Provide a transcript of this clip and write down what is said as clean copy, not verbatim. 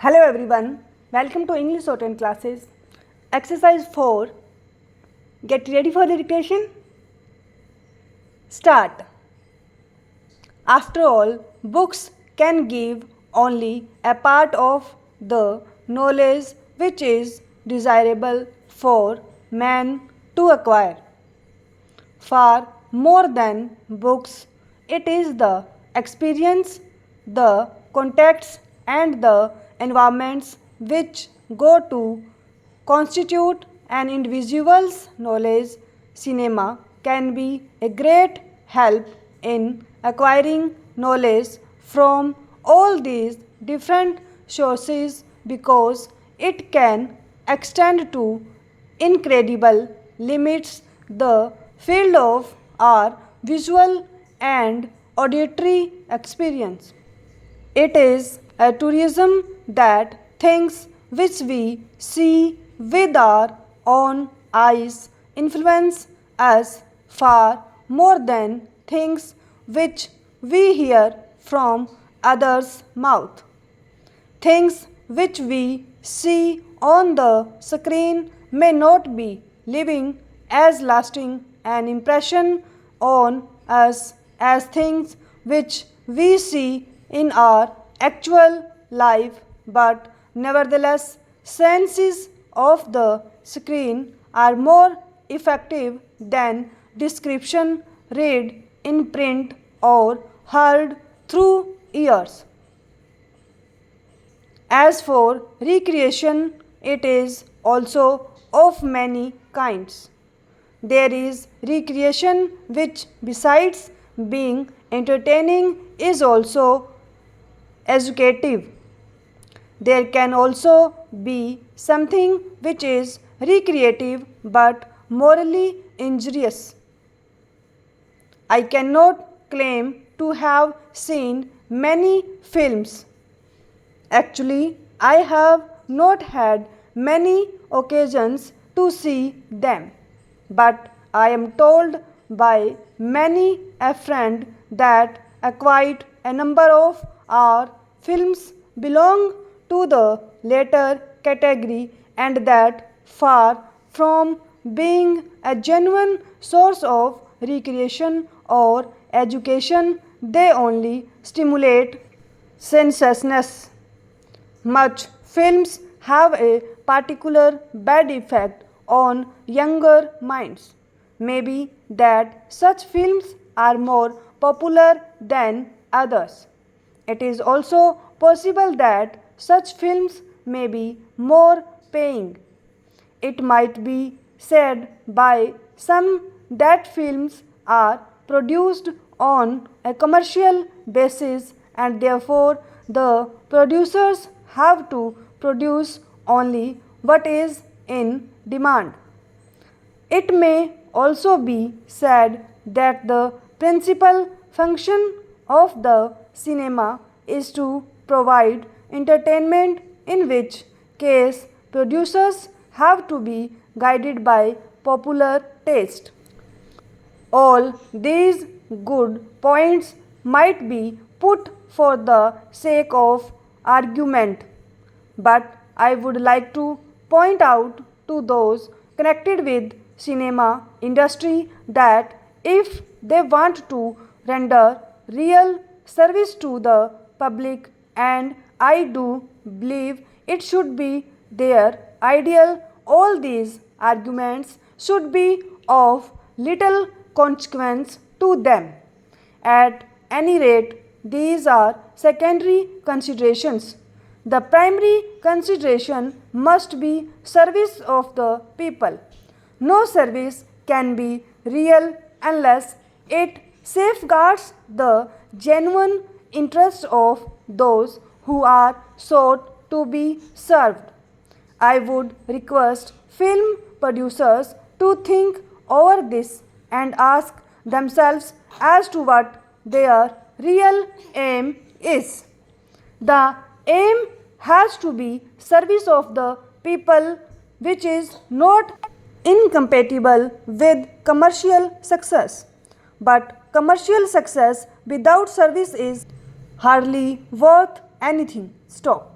Hello everyone, welcome to English Shorthand classes. Exercise 4. Get ready for the dictation. Start. After all, books can give only a part of the knowledge which is desirable for man to acquire. Far more than books, it is the experience, the contexts and the environments which go to constitute an individual's knowledge. Cinema can be a great help in acquiring knowledge from all these different sources because it can extend to incredible limits the field of our visual and auditory experience. It is a tourism that things which we see with our own eyes influence us far more than things which we hear from others' mouth. Things which we see on the screen may not be leaving as lasting an impression on us as things which we see in our actual life, but nevertheless, senses of the screen are more effective than description read in print or heard through ears. As for recreation, it is also of many kinds. There is recreation which, besides being entertaining, is also educative. There can also be something which is recreative but morally injurious. I cannot claim to have seen many films. Actually, I have not had many occasions to see them, but I am told by many a friend that quite a number of our films belong to the latter category and that far from being a genuine source of recreation or education, they only stimulate sensuousness. Much films have a particular bad effect on younger minds. Maybe that such films are more popular than others. It is also possible that such films may be more paying. It might be said by some that films are produced on a commercial basis and therefore the producers have to produce only what is in demand. It may also be said that the principal function of the cinema is to provide entertainment, in which case producers have to be guided by popular taste. All these good points might be put for the sake of argument, but I would like to point out to those connected with cinema industry that if they want to render real service to the public, and I do believe it should be their ideal, all these arguments should be of little consequence to them. At any rate, these are secondary considerations. The primary consideration must be service of the people. No service can be real unless it safeguards the genuine interests of those who are sought to be served. I would request film producers to think over this and ask themselves as to what their real aim is. The aim has to be service of the people, which is not incompatible with commercial success. But commercial success without service is hardly worth anything. Stop.